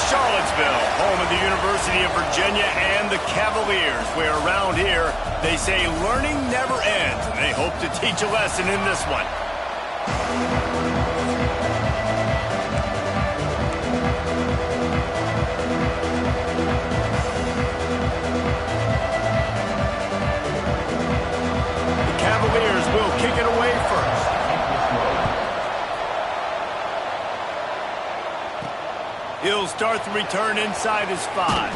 Charlottesville, home of the University of Virginia and the Cavaliers, where around here they say learning never ends, and they hope to teach a lesson in this one. The Cavaliers will kick it away first. He'll start the return inside his 5.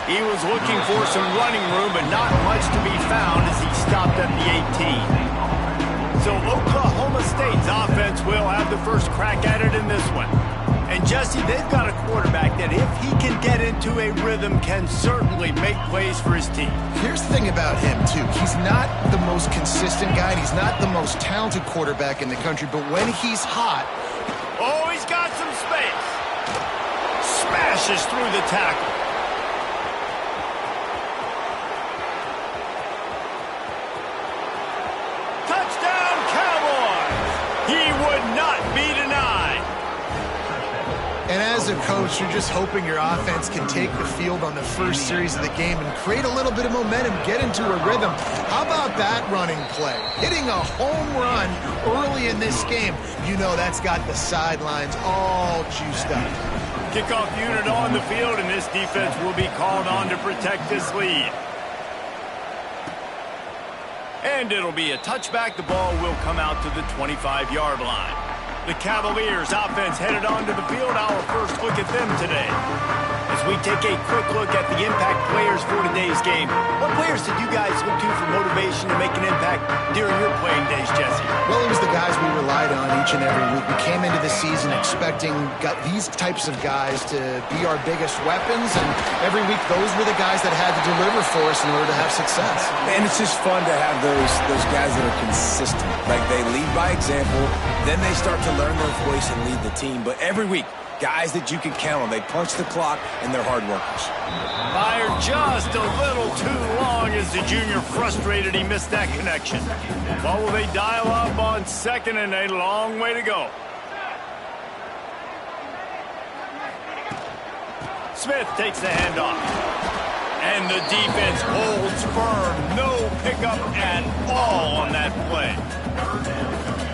He was looking for some running room, but not much to be found as he stopped at the 18. So Oklahoma State's offense will have the first crack at it in this one. And Jesse, they've got a quarterback that if he can get into a rhythm, can certainly make plays for his team. Here's the thing about him, too. He's not the most consistent guy, and he's not the most talented quarterback in the country, but when he's hot... Oh, he's got some space. Smashes through the tackle. Touchdown, Cowboys! He would not be denied. And as a coach, you're just hoping your offense can take the field on the first series of the game and create a little bit of momentum, get into a rhythm. How about that running play? Hitting a home run early in this game. You know that's got the sidelines all juiced up. Kickoff unit on the field, and this defense will be called on to protect this lead. And it'll be a touchback. The ball will come out to the 25-yard line. The Cavaliers offense headed onto the field. Our first look at them today. As we take a quick look at the impact players for today's game, what players did you guys look to for motivation to make an impact during your playing days, Jesse? Well, it was the guys we relied on each and every week. We came into the season expecting these types of guys to be our biggest weapons, and every week those were the guys that had to deliver for us in order to have success. And it's just fun to have those guys that are consistent. Like, they lead by example, then they start to learn their voice and lead the team. But every week, guys that you can count on. They punch the clock, and they're hard workers. Fired just a little too long as the junior frustrated he missed that connection. What will they dial up on second and a long way to go? Smith takes the handoff. And the defense holds firm. No pickup at all on that play.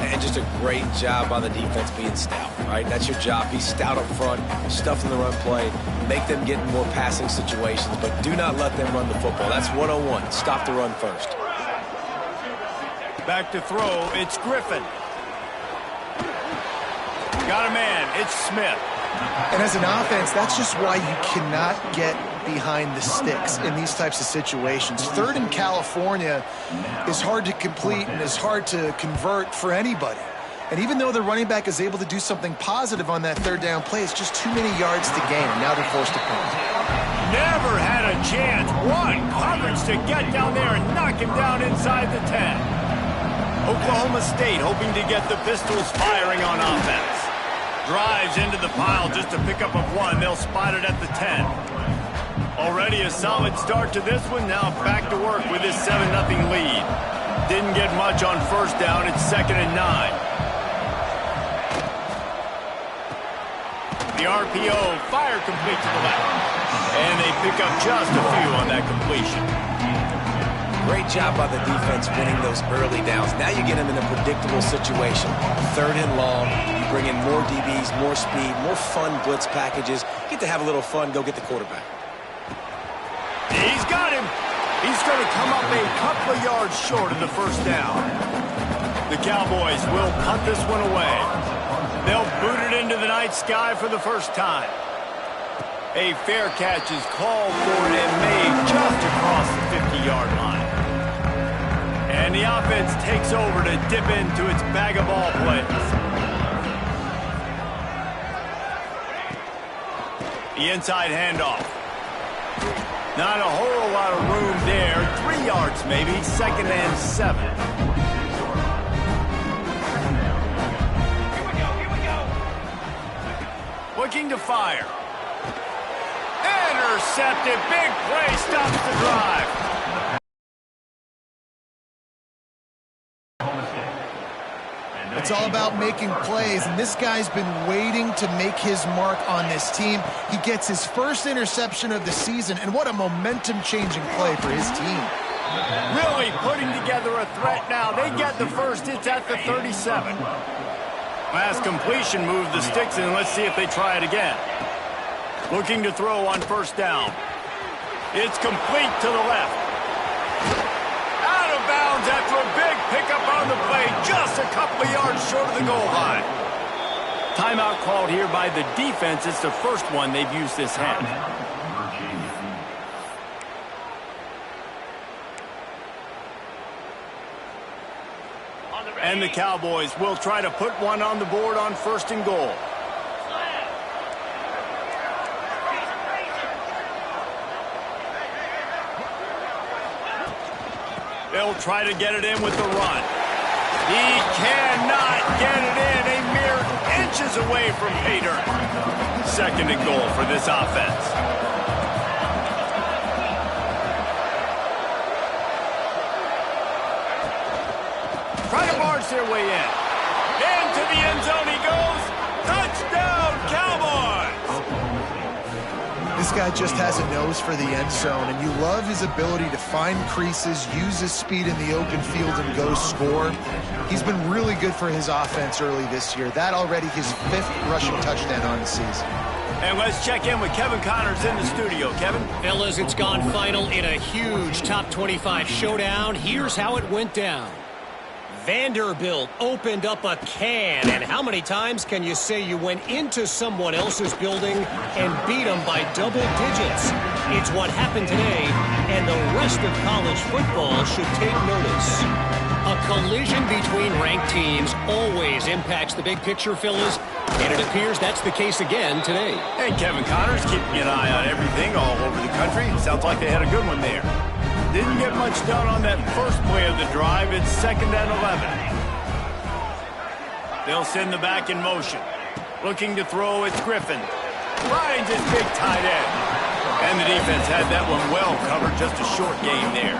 And just a great job by the defense being stout, right? That's your job. Be stout up front, stuff in the run play, make them get in more passing situations, but do not let them run the football. That's 101. Stop the run first. Back to throw, it's Griffin. Got a man, it's Smith. And as an offense, that's just why you cannot get behind the sticks in these types of situations. Third in California is hard to complete and is hard to convert for anybody. And even though the running back is able to do something positive on that third down play, it's just too many yards to gain, and now they're forced to punt. Never had a chance. One coverage to get down there and knock him down inside the 10. Oklahoma State hoping to get the Pistols firing on offense. Drives into the pile just to pick up a 1. They'll spot it at the 10. Already a solid start to this one. Now back to work with this 7-0 lead. Didn't get much on first down. It's 2nd and 9. The RPO, fire complete to the left. And they pick up just a few on that completion. Great job by the defense winning those early downs. Now you get them in a predictable situation. 3rd and long, you bring in more DBs, more speed, more fun blitz packages. Get to have a little fun, go get the quarterback. He's got him. He's going to come up a couple of yards short of the first down. The Cowboys will punt this one away. They'll boot it into the night sky for the first time. A fair catch is called for and made just across the 50-yard line. And the offense takes over to dip into its bag of ball plays. The inside handoff. Not a whole lot of room there. 3 yards maybe, 2nd and 7. Looking to fire. Intercepted. Big play stops the drive. It's all about making plays, and this guy's been waiting to make his mark on this team. He gets his first interception of the season, and what a momentum-changing play for his team. Really putting together a threat now. They get the first. It's at the 37. Last completion moved the sticks in. Let's see if they try it again. Looking to throw on first down. It's complete to the left. Out of bounds after a big pickup on the play. Just a couple of yards short of the goal line. Timeout called here by the defense. It's the first one they've used this half. And the Cowboys will try to put one on the board on first and goal. They'll try to get it in with the run. He cannot get it in. A mere inches away from pay dirt. Second and goal for this offense. Try to barge their way in. Into the end zone he goes. Touchdown, Cowboys! This guy just has a nose for the end zone, and you love his ability to find creases, use his speed in the open field, and go score. He's been really good for his offense early this year. That already his 5th rushing touchdown on the season. And let's check in with Kevin Connors in the studio. Kevin? Fellas, it's gone final in a huge top 25 showdown. Here's how it went down. Vanderbilt opened up a can, and how many times can you say you went into someone else's building and beat them by double digits? It's what happened today, and the rest of college football should take notice. A collision between ranked teams always impacts the big picture, fellas, and it appears that's the case again today. And Kevin Connors keeping an eye on everything all over the country. Sounds like they had a good one there. Didn't get much done on that first play of the drive. It's 2nd and 11. They'll send the back in motion. Looking to throw, it's Griffin. Finds his big tight end. And the defense had that one well covered. Just a short game there.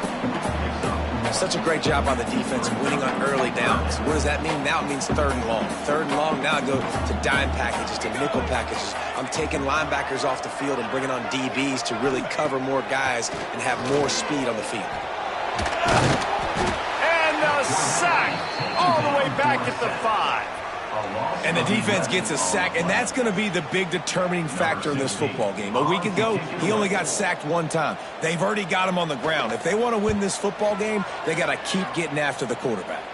Such a great job on the defense winning on early downs. What does that mean? Now it means 3rd and long. 3rd and long, now I go to dime packages, to nickel packages. I'm taking linebackers off the field and bringing on DBs to really cover more guys and have more speed on the field. And a sack all the way back at the 5. And the defense gets a sack, and that's going to be the big determining factor in this football game. A week ago, he only got sacked 1 time. They've already got him on the ground. If they want to win this football game, they got to keep getting after the quarterback.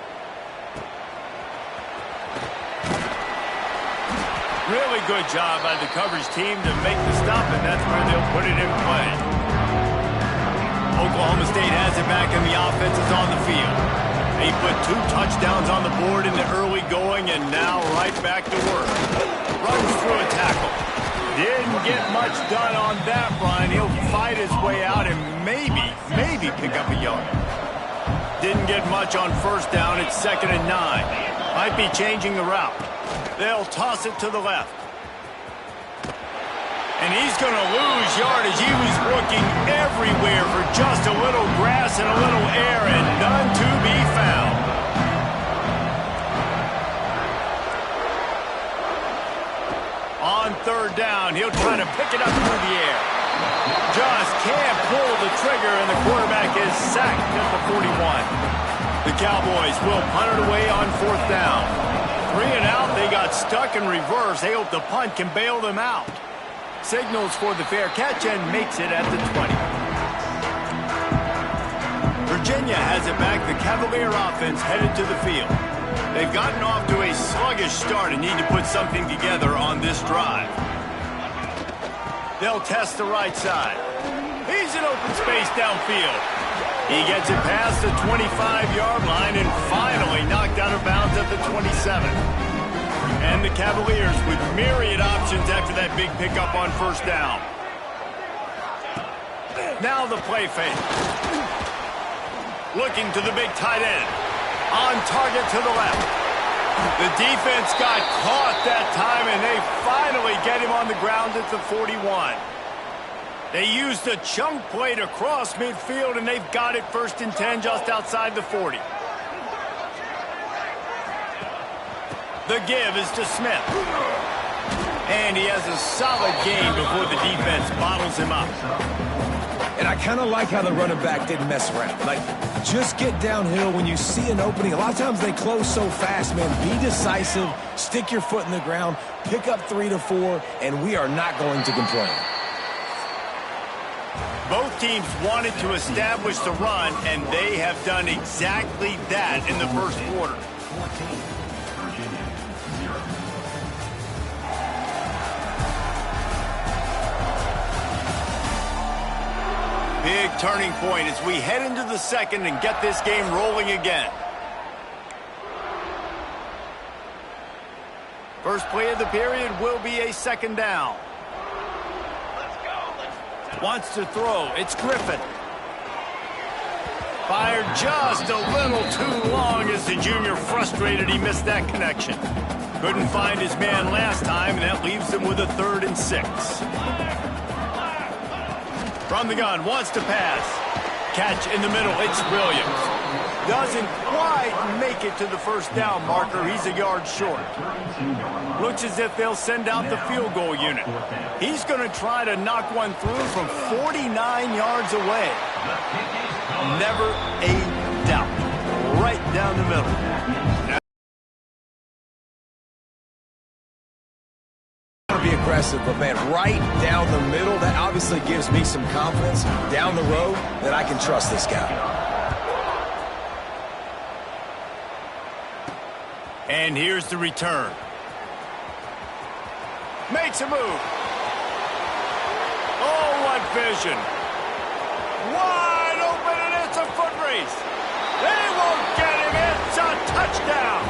Really good job by the coverage team to make the stop, and that's where they'll put it in play. Oklahoma State has it back, and the offense is on the field. He put 2 touchdowns on the board in the early going, and now right back to work. Runs through a tackle. Didn't get much done on that run. He'll fight his way out and maybe pick up a yard. Didn't get much on first down. It's 2nd and 9. Might be changing the route. They'll toss it to the left. And he's going to lose yardage. He was looking everywhere for just a little grass and a little air, and none to be found. On 3rd down, he'll try to pick it up through the air. Just can't pull the trigger, and the quarterback is sacked at the 41. The Cowboys will punt it away on 4th down. 3 and out, they got stuck in reverse. They hope the punt can bail them out. Signals for the fair catch and makes it at the 20. Virginia has it back. The Cavalier offense headed to the field. They've gotten off to a sluggish start and need to put something together on this drive. They'll test the right side. He's in open space downfield. He gets it past the 25-yard line and finally knocked out of bounds at the 27. And the Cavaliers with myriad options after that big pickup on first down. Now the play fake. Looking to the big tight end. On target to the left. The defense got caught that time, and they finally get him on the ground at the 41. They used a chunk play to cross midfield, and they've got it 1st and 10 just outside the 40. The give is to Smith. And he has a solid gain before the defense bottles him up. And I kind of like how the running back didn't mess around. Like, just get downhill when you see an opening. A lot of times they close so fast, man. Be decisive, stick your foot in the ground, pick up 3 to 4, and we are not going to complain. Both teams wanted to establish the run, and they have done exactly that in the first quarter. Big turning point as we head into the second and get this game rolling again. First play of the period will be a second down. Wants to throw. It's Griffin. Fired just a little too long as the junior frustrated he missed that connection. Couldn't find his man last time, and that leaves him with a 3rd and 6. From the gun, wants to pass. Catch in the middle, it's Williams. Doesn't quite make it to the first down marker. He's a yard short. Looks as if they'll send out the field goal unit. He's going to try to knock one through from 49 yards away. Never a doubt. Right down the middle. Be aggressive, but man, right down the middle, that obviously gives me some confidence down the road that I can trust this guy. And here's the return. Makes a move. Oh, what vision. Wide open, and it's a foot race. They won't get him. It's a touchdown.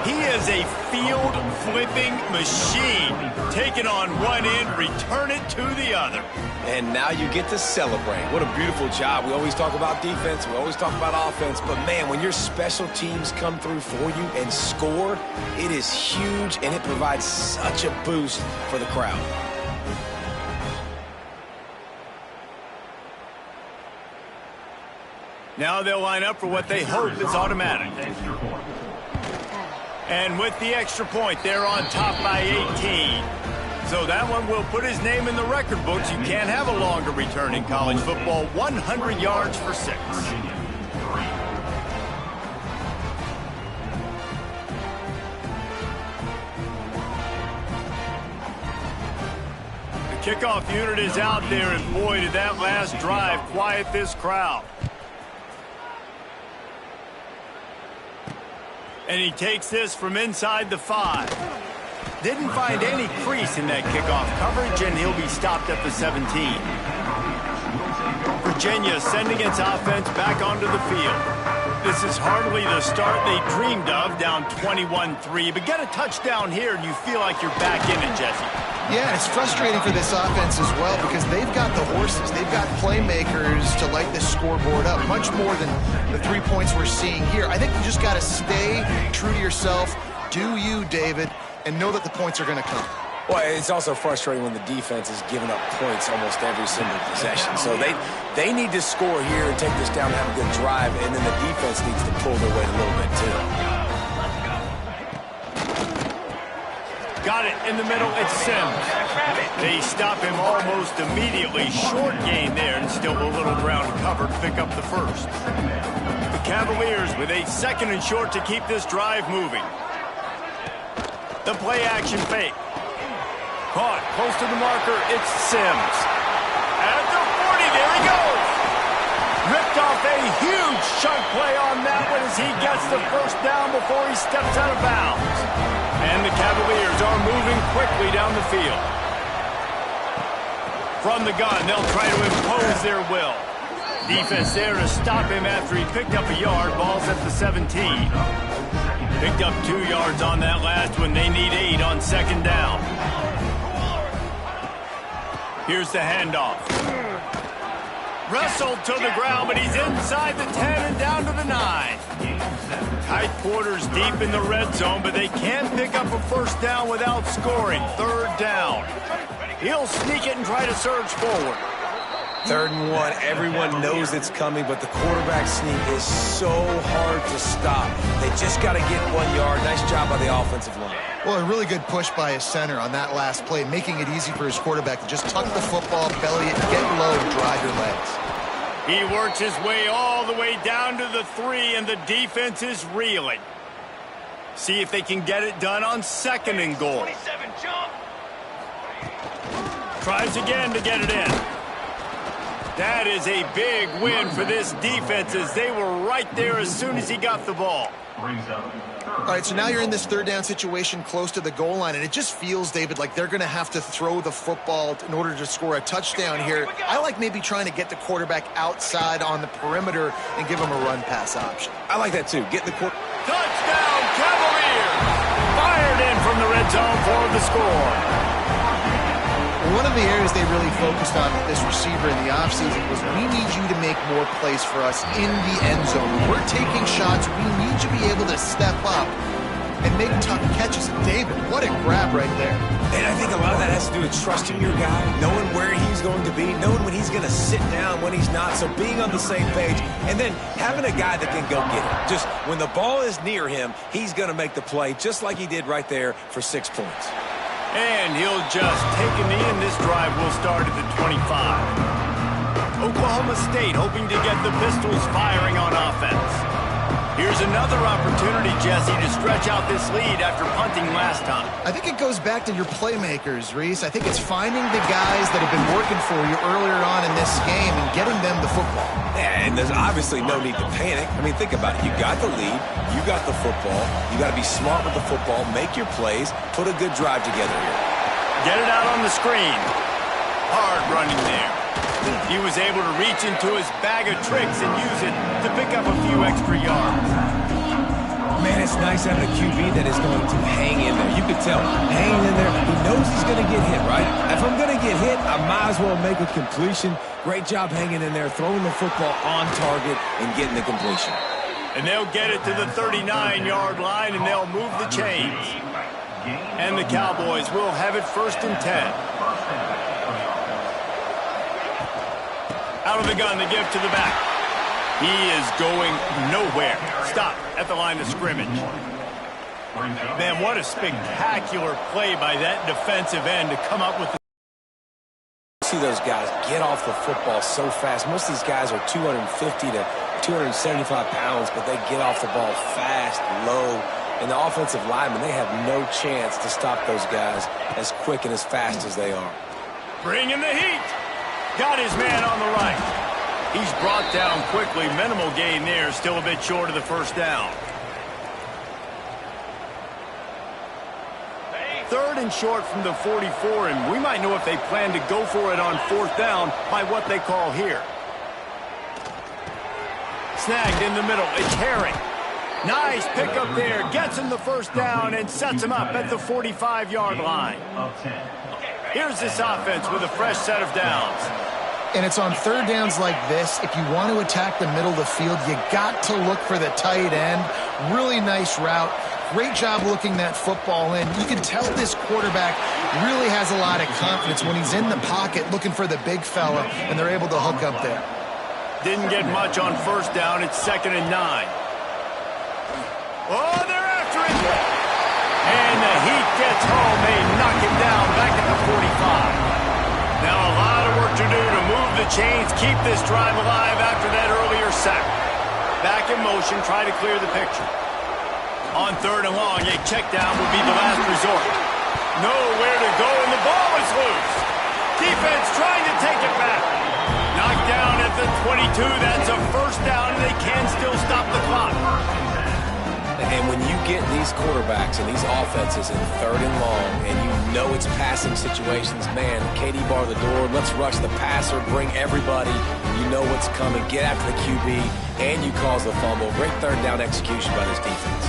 He is a field-flipping machine. Take it on one end, return it to the other. And now you get to celebrate. What a beautiful job. We always talk about defense. We always talk about offense. But, man, when your special teams come through for you and score, it is huge, and it provides such a boost for the crowd. Now they'll line up for what they hope is automatic. And with the extra point, they're on top by 18. So that one will put his name in the record books. You can't have a longer return in college football. 100 yards for 6. The kickoff unit is out there, and boy, did that last drive quiet this crowd. And he takes this from inside the 5. Didn't find any crease in that kickoff coverage, and he'll be stopped at the 17. Virginia sending its offense back onto the field. This is hardly the start they dreamed of, down 21-3. But get a touchdown here, and you feel like you're back in it, Jesse. Yeah, it's frustrating for this offense as well because they've got the horses. They've got playmakers to light this scoreboard up, much more than the 3 points we're seeing here. I think you just got to stay true to yourself, do you, David, and know that the points are going to come. Well, it's also frustrating when the defense is giving up points almost every single possession. So they need to score here and take this down and have a good drive, and then the defense needs to pull their weight a little bit, too. Got it in the middle, it's Sims. They stop him almost immediately. Short gain there, and still a little ground covered. Pick up the first. The Cavaliers with a 2nd and short to keep this drive moving. The play action fake. Caught close to the marker, it's Sims. At the 40, there he goes. Ripped off a huge chunk play on that one as he gets the first down before he steps out of bounds. And the Cavaliers are moving quickly down the field. From the gun, they'll try to impose their will. Defense there to stop him after he picked up a yard. Ball's at the 17. Picked up 2 yards on that last one. They need 8 on 2nd down. Here's the handoff. Wrestled to the ground, but he's inside the 10 and down to the 9. Tight quarters deep in the red zone, but they can't pick up a first down without scoring. 3rd down. He'll sneak it and try to surge forward. 3rd and 1. Everyone knows it's coming, but the quarterback sneak is so hard to stop. They just got to get 1 yard. Nice job by the offensive line. Well, a really good push by his center on that last play, making it easy for his quarterback to just tuck the football, belly it, get low, and drive your legs. He works his way all the way down to the 3, and the defense is reeling. See if they can get it done on 2nd and goal. 27, jump. Tries again to get it in. That is a big win for this defense as they were right there as soon as he got the ball. All right, so now you're in this 3rd down situation close to the goal line, and it just feels, David, like they're going to have to throw the football in order to score a touchdown here. I like maybe trying to get the quarterback outside on the perimeter and give him a run-pass option. I like that, too. Get the quarterback. Touchdown, Cavaliers! Fired in from the red zone for the score. One of the areas they really focused on with this receiver in the offseason was, we need you to make more plays for us in the end zone. When we're taking shots, we need you to be able to step up and make tough catches. David, what a grab right there. And I think a lot of that has to do with trusting your guy, knowing where he's going to be, knowing when he's going to sit down, when he's not, so being on the same page, and then having a guy that can go get it. Just when the ball is near him, he's going to make the play, just like he did right there for 6 points. And he'll just take a knee, and this drive will start at the 25. Oklahoma State hoping to get the Pistols firing on offense. Here's another opportunity, Jesse, to stretch out this lead after punting last time. I think it goes back to your playmakers, Reese. I think it's finding the guys that have been working for you earlier on in this game and getting them the football. Yeah, and there's obviously no need to panic. I mean, think about it. You got the lead. You got the football. You got to be smart with the football. Make your plays. Put a good drive together here. Get it out on the screen. Hard running there. He was able to reach into his bag of tricks and use it to pick up a few extra yards. Man, it's nice having a QB that is going to hang in there. You could tell, hanging in there. He knows he's going to get hit, right? If I'm going to get hit, I might as well make a completion. Great job hanging in there, throwing the football on target and getting the completion. And they'll get it to the 39-yard line, and they'll move the chains. And the Cowboys will have it 1st and 10. Out of the gun, the give to the back. He is going nowhere. Stop at the line of scrimmage. Man, what a spectacular play by that defensive end to come up with the... See those guys get off the football so fast. Most of these guys are 250 to 275 pounds, but they get off the ball fast, low. And the offensive linemen, they have no chance to stop those guys as quick and as fast as they are. Bring in the heat. Got his man on the right. He's brought down quickly. Minimal gain there. Still a bit short of the 1st down. 3rd and short from the 44, and we might know if they plan to go for it on 4th down by what they call here. Snagged in the middle. It's Herring. Nice pickup there. Gets him the 1st down and sets him up at the 45-yard line. Here's this offense with a fresh set of downs. And it's on 3rd downs like this. If you want to attack the middle of the field, you got to look for the tight end. Really nice route. Great job looking that football in. You can tell this quarterback really has a lot of confidence when he's in the pocket looking for the big fella, and they're able to hook up there. Didn't get much on 1st down. It's 2nd and 9. Oh, they're after it. And the Heat gets home. They knock him down back at the 45. Now a lot of work to do to move the chains, keep this drive alive after that earlier sack. Back in motion, try to clear the picture. On 3rd and long, a check down would be the last resort. Nowhere to go, and the ball is loose. Defense trying to take it back. Knocked down at the 22. That's a 1st down, and they can still stop the clock. And when you get these quarterbacks and these offenses in 3rd and long, and you know it's passing situations, man, Katie bar the door, let's rush the passer, bring everybody. You know what's coming. Get after the QB, and you cause the fumble. Great 3rd down execution by this defense.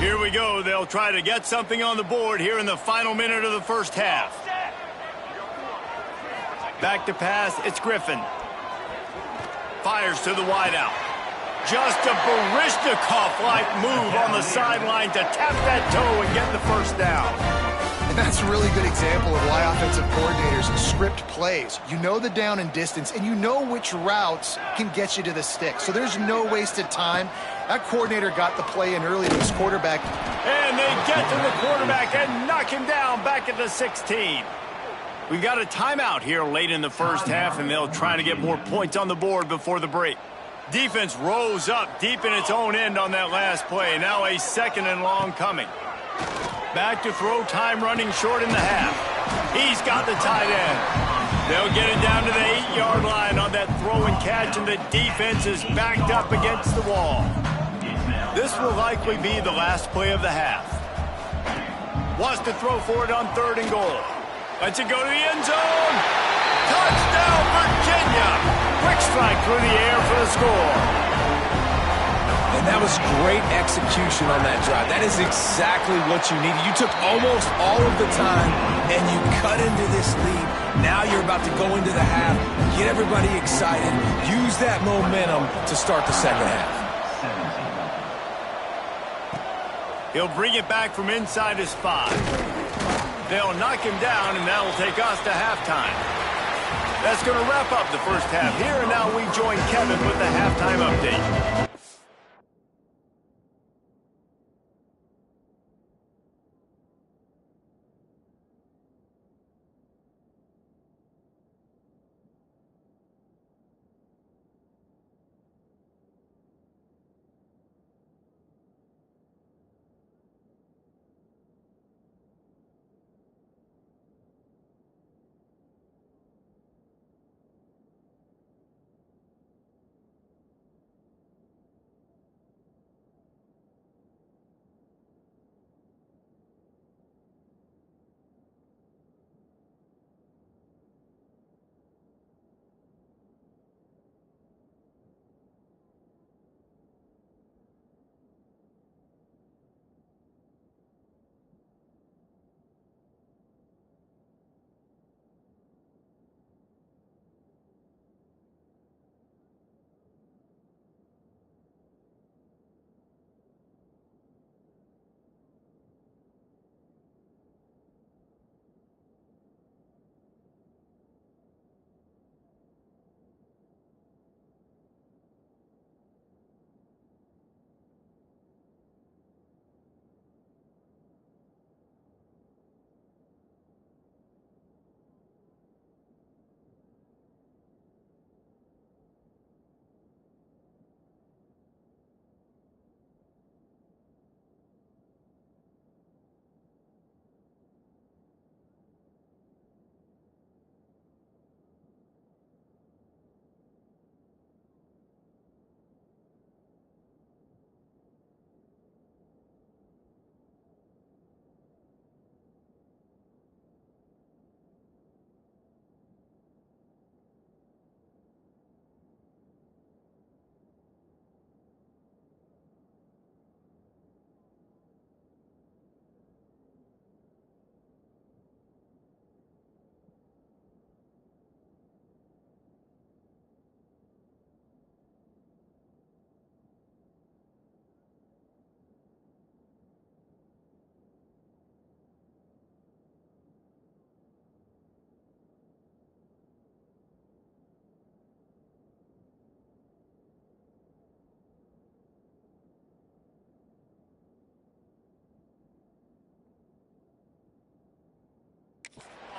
Here we go. They'll try to get something on the board here in the final minute of the 1st half. Back to pass. It's Griffin. Fires to the wideout. Just a Baryshnikov-like move on the sideline to tap that toe and get the 1st down. And that's a really good example of why offensive coordinators script plays. You know the down and distance, and you know which routes can get you to the stick. So there's no wasted time. That coordinator got the play in early to his quarterback. And they get to the quarterback and knock him down back at the 16. We got a timeout here late in the first half, and they'll try to get more points on the board before the break. Defense rose up deep in its own end on that last play. Now a 2nd and long coming. Back to throw, time running short in the half. He's got the tight end. They'll get it down to the 8-yard line on that throw and catch, and the defense is backed up against the wall. This will likely be the last play of the half. Wants to throw for it on 3rd and goal. Lets it go to the end zone. Touchdown, Virginia. Quick strike through the air for the score. And that was great execution on that drive. That is exactly what you needed. You took almost all of the time, and you cut into this lead. Now you're about to go into the half, get everybody excited, use that momentum to start the second half. He'll bring it back from inside his 5. They'll knock him down, and that'll take us to halftime. That's going to wrap up the first half here, and now we join Kevin with the halftime update.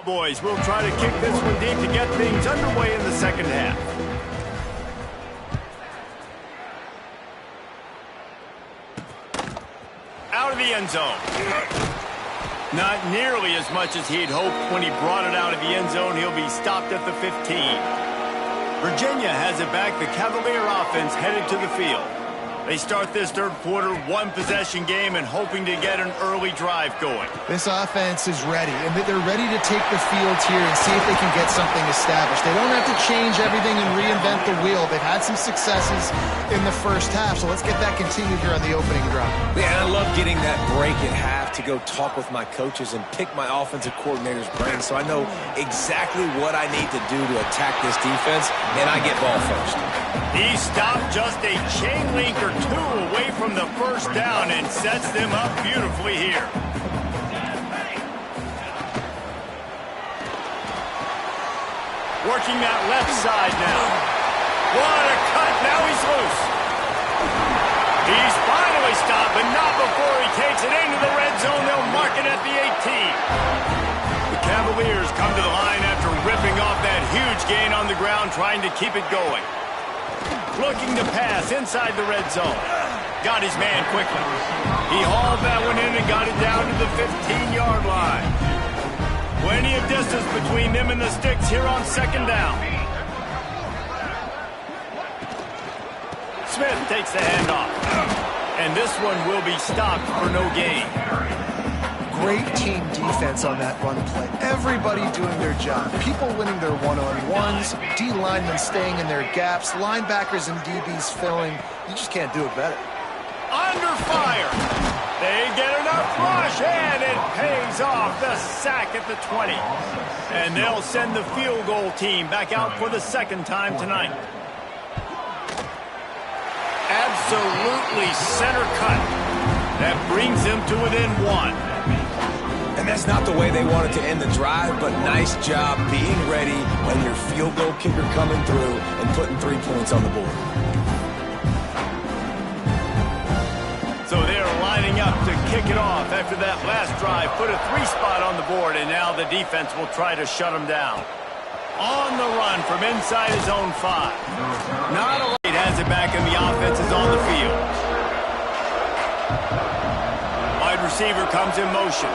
Boys, we'll try to kick this one deep to get things underway in the second half. Out of the end zone. Not nearly as much as he'd hoped when he brought it out of the end zone. He'll be stopped at the 15. Virginia has it back. The Cavalier offense headed to the field. They start this third quarter, one-possession game, and hoping to get an early drive going. This offense is ready, and they're ready to take the field here and see if they can get something established. They don't have to change everything and reinvent the wheel. They've had some successes in the first half, so let's get that continued here on the opening drive. Yeah, and I love getting that break at half to go talk with my coaches and pick my offensive coordinator's brain so I know exactly what I need to do to attack this defense, and I get ball first. He stopped just a chain link or two away from the first down and sets them up beautifully here. Working that left side now. What a cut. Now he's loose. He's finally stopped, but not before he takes it into the red zone. They'll mark it at the 18. The Cavaliers come to the line after ripping off that huge gain on the ground, trying to keep it going. Looking to pass inside the red zone. Got his man quickly. He hauled that one in and got it down to the 15-yard line. Plenty of distance between them and the sticks here on second down. Smith takes the handoff. And this one will be stopped for no gain. Great team defense on that run play. Everybody doing their job. People winning their one-on-ones, D linemen staying in their gaps, linebackers and DBs filling. You just can't do it better. Under fire. They get enough rush, and it pays off. The sack at the 20. And they'll send the field goal team back out for the second time tonight. Absolutely center cut. That brings them to within one. And that's not the way they wanted to end the drive, but nice job being ready when your field goal kicker coming through and putting 3 points on the board. So they're lining up to kick it off after that last drive. Put a 3 spot on the board, and now the defense will try to shut them down. On the run from inside his own 5. Not a late has it back, and the offense is on the field. Wide receiver comes in motion.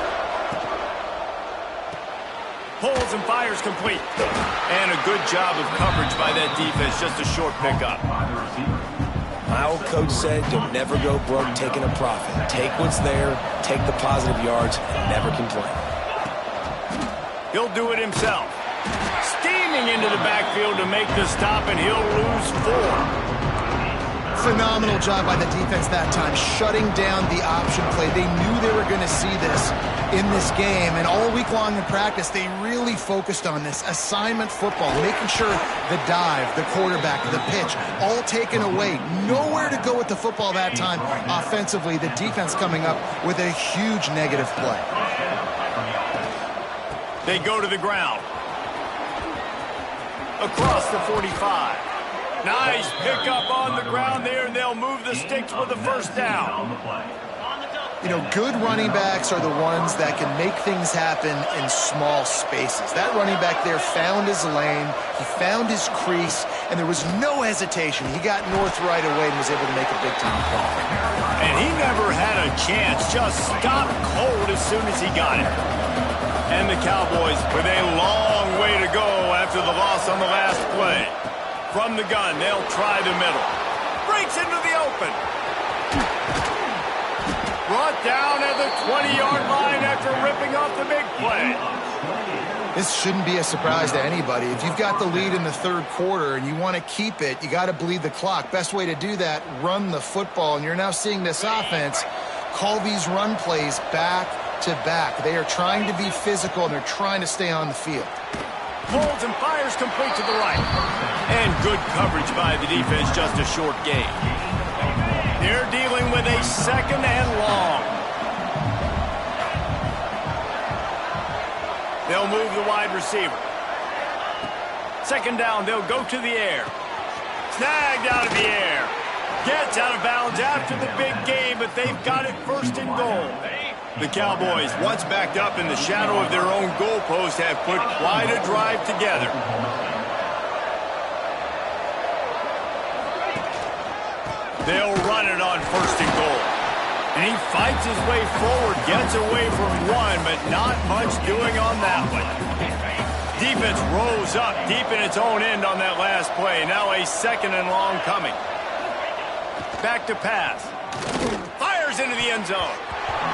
Pulls and fires complete. And a good job of coverage by that defense. Just a short pickup. My old coach said you'll never go broke taking a profit. Take what's there, take the positive yards, and never complain. He'll do it himself. Steaming into the backfield to make the stop, and he'll lose 4. Phenomenal job by the defense that time, shutting down the option play. They knew they were going to see this in this game, and all week long in practice, they really focused on this assignment football, making sure the dive, the quarterback, the pitch, all taken away. Nowhere to go with the football that time offensively. The defense coming up with a huge negative play. They go to the ground. Across the 45. Nice pickup on the ground there, and they'll move the sticks with a first down. You know, good running backs are the ones that can make things happen in small spaces. That running back there found his lane, he found his crease, and there was no hesitation. He got north right away and was able to make a big-time play. And he never had a chance, just stopped cold as soon as he got it. And the Cowboys with a long way to go after the loss on the last play. From the gun, they'll try the middle. Breaks into the open. Brought down at the 20-yard line after ripping off the big play. This shouldn't be a surprise to anybody. If you've got the lead in the third quarter and you want to keep it, you got to bleed the clock. Best way to do that, run the football. And you're now seeing this offense call these run plays back to back. They are trying to be physical, and they're trying to stay on the field. Pulls and fires complete to the right. And good coverage by the defense, just a short gain. They're dealing with a second and long. They'll move the wide receiver. Second down, they'll go to the air. Snagged out of the air. Gets out of bounds after the big game, but they've got it first and goal. The Cowboys, once backed up in the shadow of their own goalpost, have put quite a drive together. They'll run it on first and goal. And he fights his way forward, gets away from one, but not much doing on that one. Defense rose up deep in its own end on that last play. Now a second and long coming. Back to pass. Fires into the end zone.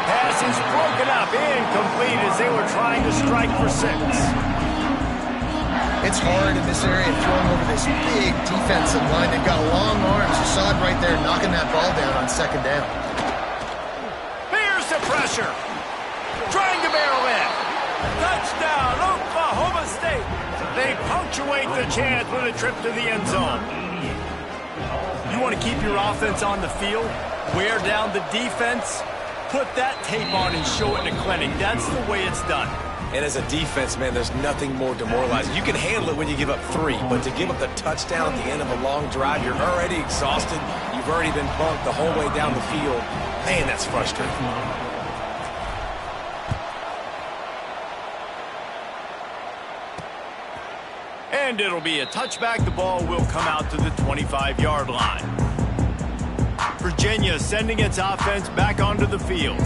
Pass is broken up, incomplete as they were trying to strike for 6. It's hard in this area throwing over this big defensive line. They've got long arms. You saw it right there, knocking that ball down on second down. Here's the pressure. Trying to barrel in. Touchdown, Oklahoma State. They punctuate the chance with a trip to the end zone. You want to keep your offense on the field, wear down the defense, put that tape on and show it in a clinic. That's the way it's done. And as a defense, man, there's nothing more demoralizing. You can handle it when you give up 3, but to give up the touchdown at the end of a long drive, you're already exhausted. You've already been bumped the whole way down the field. Man, that's frustrating. And it'll be a touchback. The ball will come out to the 25-yard line. Virginia sending its offense back onto the field.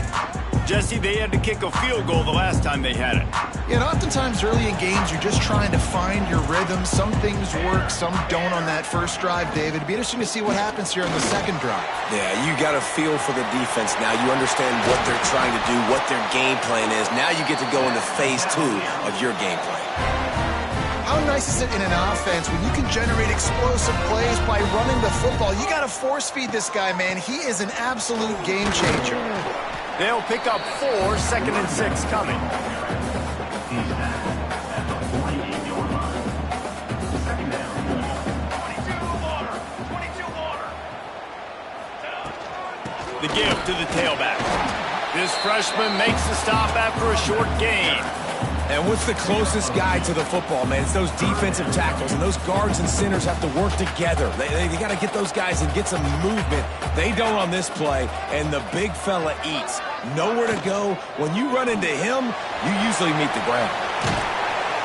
Jesse, they had to kick a field goal the last time they had it. Yeah, and oftentimes early in games, you're just trying to find your rhythm. Some things work, some don't on that first drive, David. It'd be interesting to see what happens here on the second drive. Yeah, you got a feel for the defense now. You understand what they're trying to do, what their game plan is. Now you get to go into phase 2 of your game plan. How nice is it in an offense when you can generate explosive plays by running the football? You got to force feed this guy, man. He is an absolute game changer. They'll pick up 4, 2nd and 6 coming. The give to the tailback. This freshman makes the stop after a short gain. And what's the closest guy to the football, man? It's those defensive tackles, and those guards and centers have to work together. They got to get those guys and get some movement. They don't on this play, and the big fella eats. Nowhere to go. When you run into him, you usually meet the ground.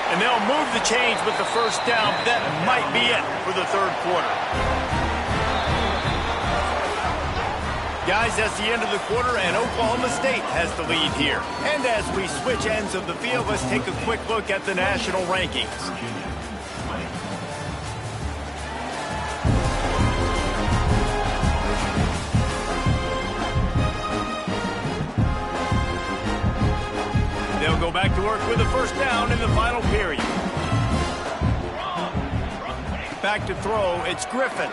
And they'll move the chains with the first down. That might be it for the third quarter. Guys, that's the end of the quarter, and Oklahoma State has the lead here. And as we switch ends of the field, let's take a quick look at the national rankings. They'll go back to work with a first down in the final period. Back to throw, it's Griffin.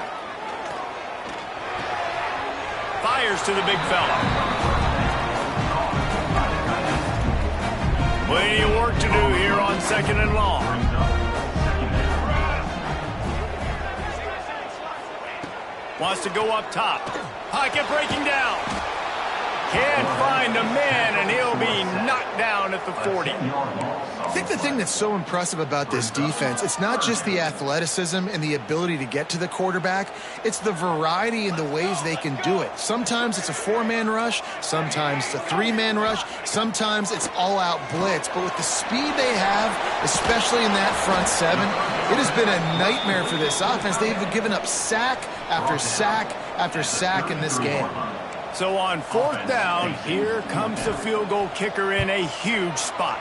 Fires to the big fella. Plenty of work to do here on 2nd and long. Wants to go up top. Pocket breaking down. Can't find a man, and he'll be knocked down at the 40. I think the thing that's so impressive about this defense, it's not just the athleticism and the ability to get to the quarterback. It's the variety in the ways they can do it. Sometimes it's a 4-man rush. Sometimes it's a 3-man rush. Sometimes it's all-out blitz. But with the speed they have, especially in that front 7, it has been a nightmare for this offense. They've given up sack after sack after sack in this game. So on 4th down, here comes the field goal kicker in a huge spot.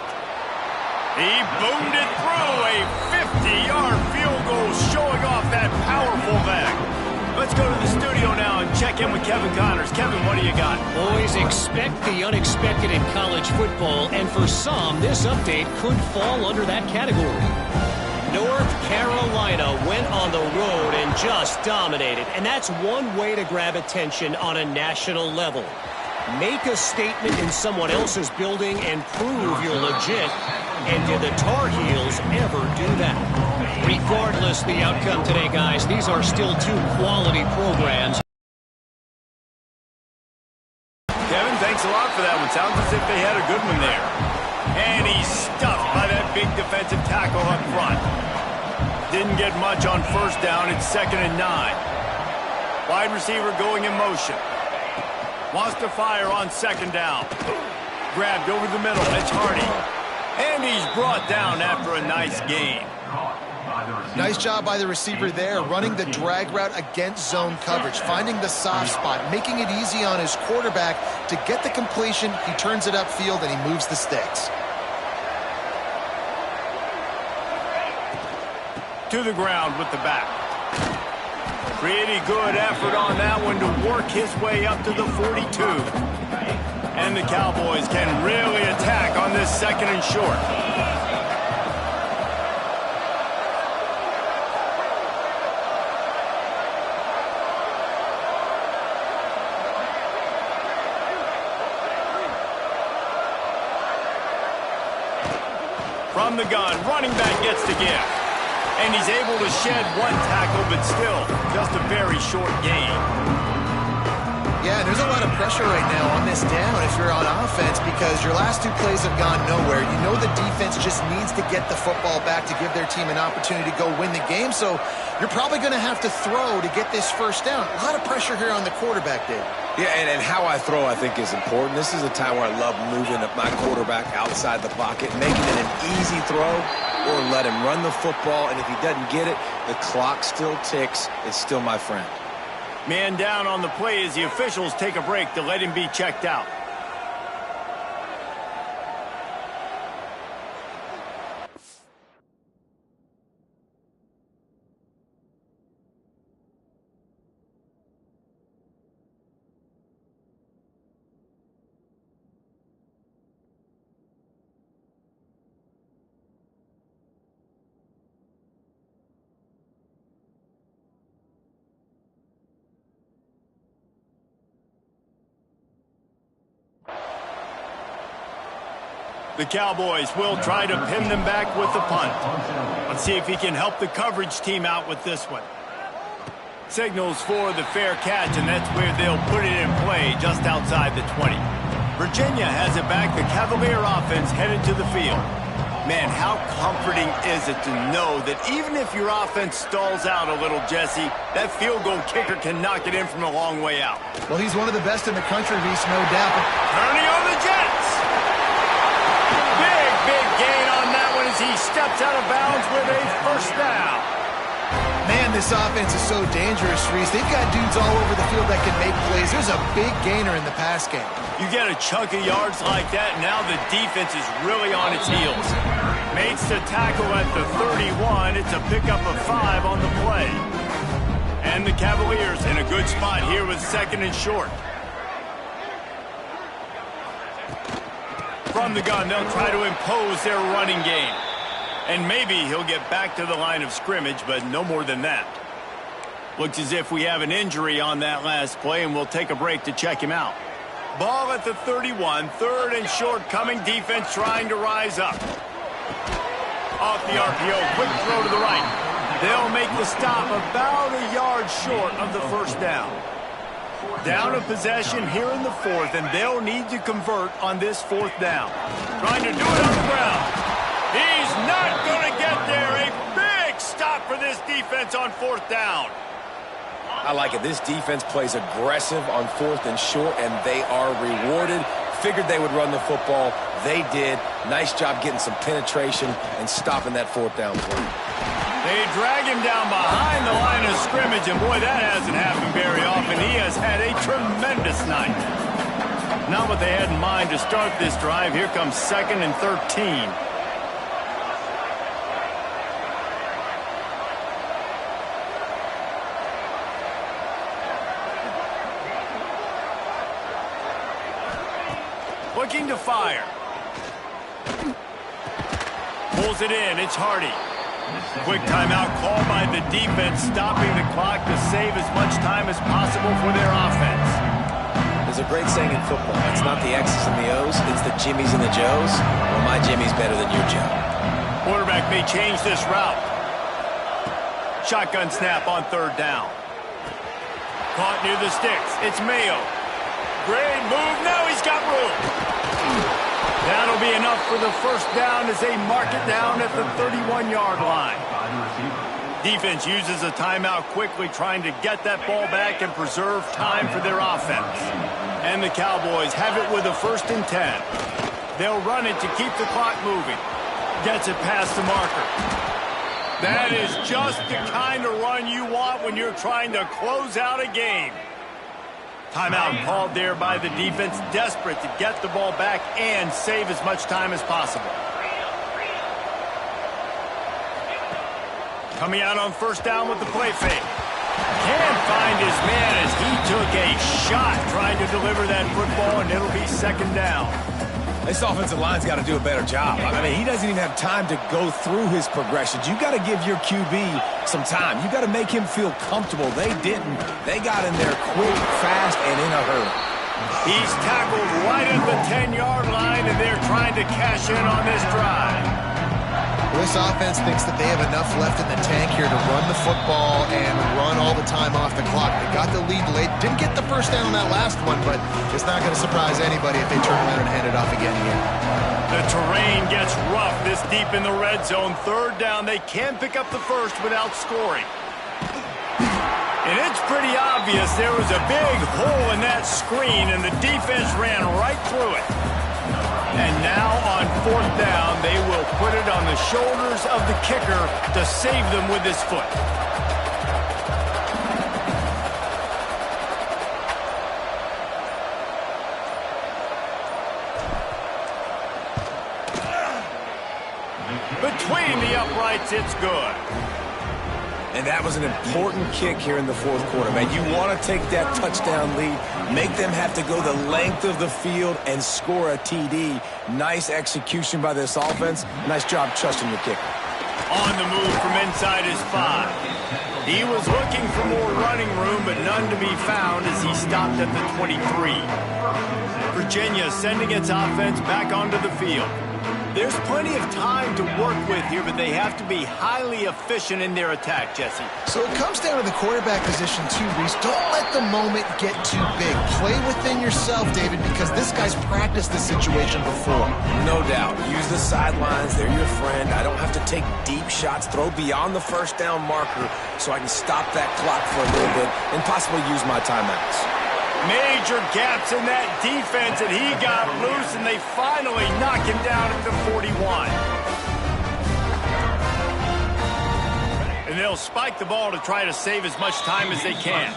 He boomed it through, a 50-yard field goal showing off that powerful leg. Let's go to the studio now and check in with Kevin Connors. Kevin, what do you got? Boys, expect the unexpected in college football, and for some, this update could fall under that category. North Carolina went on the road and just dominated, and that's one way to grab attention on a national level. Make a statement in someone else's building and prove you're legit. And did the Tar Heels ever do that? Regardless the outcome today, guys, these are still 2 quality programs. Kevin, thanks a lot for that one. Sounds as if they had a good one there. And he's stuffed by that big defensive tackle up front. Didn't get much on first down. It's 2nd and 9. Wide receiver going in motion. Wants to fire on 2nd down. Grabbed over the middle. It's Hardy. And he's brought down after a nice gain. Nice job by the receiver there, running the drag route against zone coverage, finding the soft spot, making it easy on his quarterback to get the completion. He turns it upfield, and he moves the sticks. To the ground with the back. Pretty good effort on that one to work his way up to the 42. And the Cowboys can really attack on this 2nd and short. From the gun, running back gets the give. And he's able to shed 1 tackle, but still just a very short gain. Yeah, there's a lot of pressure right now on this down if you're on offense because your last 2 plays have gone nowhere. You know the defense just needs to get the football back to give their team an opportunity to go win the game, so you're probably going to have to throw to get this first down. A lot of pressure here on the quarterback, Dave. Yeah, and how I throw, I think, is important. This is a time where I love moving my quarterback outside the pocket, making it an easy throw, or let him run the football, and if he doesn't get it, the clock still ticks. It's still my friend. Man down on the play as the officials take a break to let him be checked out. The Cowboys will try to pin them back with the punt. Let's see if he can help the coverage team out with this one. Signals for the fair catch, and that's where they'll put it in play just outside the 20. Virginia has it back. The Cavalier offense headed to the field. Man, how comforting is it to know that even if your offense stalls out a little, Jesse, that field goal kicker can knock it in from a long way out. Well, he's one of the best in the country, Reese, no doubt. Turning on the Jets. Big gain on that one as he steps out of bounds with a first down. Man, this offense is so dangerous, Reese. They've got dudes all over the field that can make plays. There's a big gainer in the pass game. You get a chunk of yards like that, now the defense is really on its heels. Makes the tackle at the 31. It's a pickup of 5 on the play. And the Cavaliers in a good spot here with 2nd and short. From the gun, they'll try to impose their running game. And maybe he'll get back to the line of scrimmage, but no more than that. Looks as if we have an injury on that last play, and we'll take a break to check him out. Ball at the 31, 3rd and short coming. Defense trying to rise up. Off the RPO, quick throw to the right. They'll make the stop about a yard short of the first down. Down a possession here in the 4th, and they'll need to convert on this 4th down. Trying to do it on the ground. He's not going to get there. A big stop for this defense on 4th down. I like it. This defense plays aggressive on 4th and short, and they are rewarded. Figured they would run the football. They did. Nice job getting some penetration and stopping that 4th down play. They drag him down behind the line of scrimmage, and boy, that hasn't happened very often. He has had a tremendous night. Not what they had in mind to start this drive. Here comes 2nd and 13. Looking to fire. Pulls it in. It's Hardy. Quick timeout called by the defense, stopping the clock to save as much time as possible for their offense. There's a great saying in football. It's not the X's and the O's, it's the Jimmies and the Joes. Well, my Jimmy's better than your Joe. Quarterback may change this route. Shotgun snap on 3rd down. Caught near the sticks. It's Mayo. Great move. Now he's got room. That'll be enough for the first down as they mark it down at the 31-yard line. Defense uses a timeout quickly, trying to get that ball back and preserve time for their offense. And the Cowboys have it with a 1st and 10. They'll run it to keep the clock moving. Gets it past the marker. That is just the kind of run you want when you're trying to close out a game. Timeout called there by the defense, desperate to get the ball back and save as much time as possible. Coming out on 1st down with the play fake. Can't find his man as he took a shot trying to deliver that football, and it'll be 2nd down. This offensive line's got to do a better job. I mean, he doesn't even have time to go through his progressions. You got to give your QB some time. You got to make him feel comfortable. They didn't. They got in there quick, fast, and in a hurry. He's tackled right at the 10-yard line, and they're trying to cash in on this drive. This offense thinks that they have enough left in the tank here to run the football and run all the the time off the clock. They got the lead late. Didn't get the first down on that last one, but it's not going to surprise anybody if they turn around and hand it off again here. The terrain gets rough this deep in the red zone. Third down, they can't pick up the first without scoring. And it's pretty obvious there was a big hole in that screen, and the defense ran right through it. And now on fourth down, they will put it on the shoulders of the kicker to save them with his foot. Between the uprights, it's good. And that was an important kick here in the fourth quarter, man. You want to take that touchdown lead, make them have to go the length of the field and score a TD. Nice execution by this offense. Nice job trusting the kicker. On the move from inside his 5. He was looking for more running room, but none to be found as he stopped at the 23. Virginia sending its offense back onto the field. There's plenty of time to work with here, but they have to be highly efficient in their attack, Jesse. So it comes down to the quarterback position too, Reese. Don't let the moment get too big. Play within yourself, David, because this guy's practiced this situation before. No doubt. Use the sidelines. They're your friend. I don't have to take deep shots. Throw beyond the first down marker so I can stop that clock for a little bit and possibly use my timeouts. Major gaps in that defense, and he got loose, and they finally knock him down at the 41. And they'll spike the ball to try to save as much time as they can.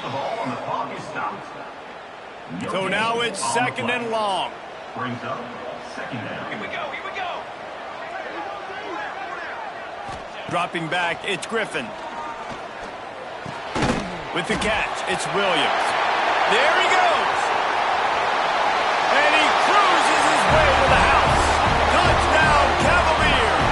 So now it's second and long. Brings up second down. Here we go. Dropping back, it's Griffin. With the catch, it's Williams. There he goes. And he cruises his way to the house. Touchdown, Cavaliers.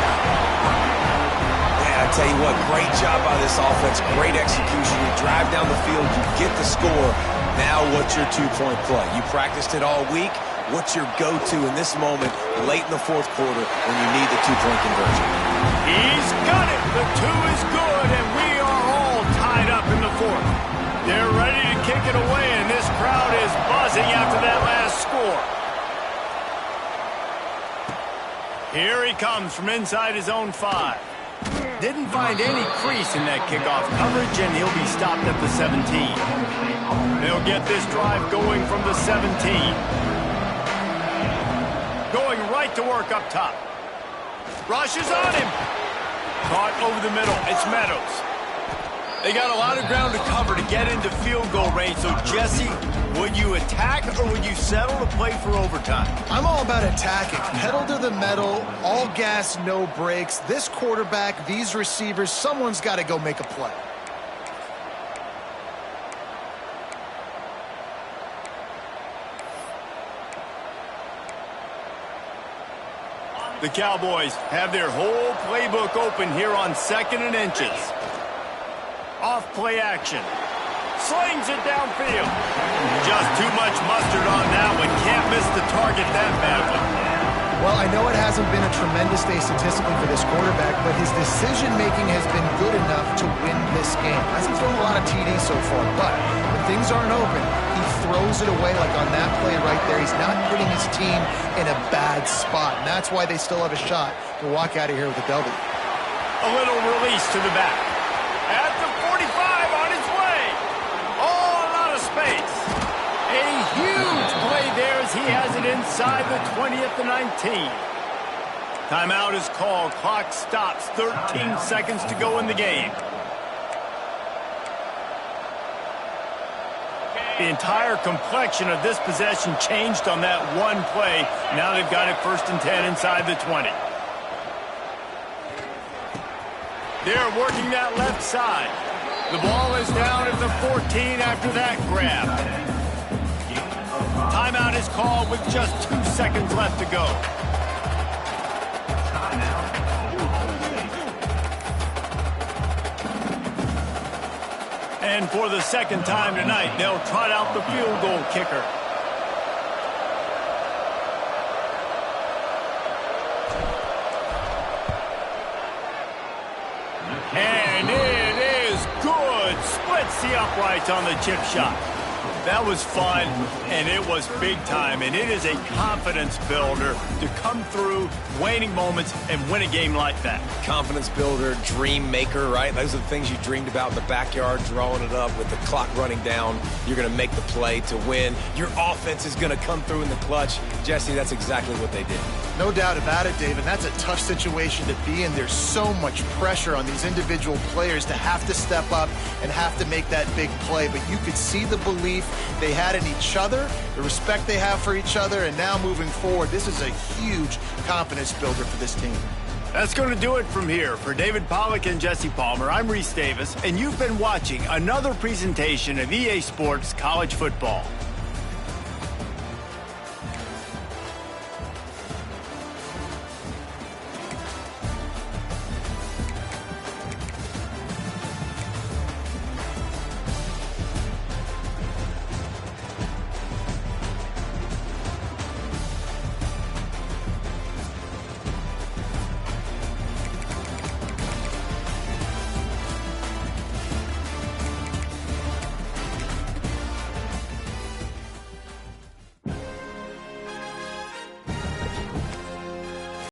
Yeah, I tell you what, great job by this offense. Great execution. You drive down the field, you get the score. Now what's your two-point play? You practiced it all week. What's your go-to in this moment late in the fourth quarter when you need the two-point conversion? He's got it. The 2 is good, and we are all tied up in the fourth. They're ready to kick it away, and this crowd is buzzing after that last score. Here he comes from inside his own 5. Didn't find any crease in that kickoff coverage, and he'll be stopped at the 17. They'll get this drive going from the 17. Going right to work up top. Rush is on him. Caught over the middle. It's Meadows. They got a lot of ground to cover to get into field goal range. So, Jesse, would you attack or would you settle to play for overtime? I'm all about attacking. Pedal to the metal, all gas, no brakes. This quarterback, these receivers, someone's got to go make a play. The Cowboys have their whole playbook open here on second and inches. Off play action. Slings it downfield. Just too much mustard on that one. Can't miss the target that badly. Well, I know it hasn't been a tremendous day statistically for this quarterback, but his decision-making has been good enough to win this game. Hasn't thrown a lot of TDs so far, but when things aren't open, he throws it away like on that play right there. He's not putting his team in a bad spot, and that's why they still have a shot to walk out of here with a W. A little release to the back. At the 45 on his way. Oh, a lot of space. A huge play there as he has it inside the 20 at the 19. Timeout is called. Clock stops. 13 seconds to go in the game. The entire complexion of this possession changed on that one play. Now they've got it 1st and 10 inside the 20. They're working that left side. The ball is down at the 14 after that grab. Timeout is called with just 2 seconds left to go. And for the second time tonight, they'll trot out the field goal kicker. And it is good. splits the uprights on the chip shot. That was fun, and it was big time, and it is a confidence builder to come through waning moments and win a game like that. Confidence builder, dream maker, right? Those are the things you dreamed about in the backyard, drawing it up with the clock running down. You're going to make the play to win. Your offense is going to come through in the clutch. Jesse, that's exactly what they did. No doubt about it, David. That's a tough situation to be in. There's so much pressure on these individual players to have to step up and have to make that big play. But you could see the belief they had in each other, the respect they have for each other, and now moving forward, this is a huge confidence builder for this team. That's going to do it from here. For David Pollack and Jesse Palmer, I'm Reese Davis, and you've been watching another presentation of EA Sports College Football.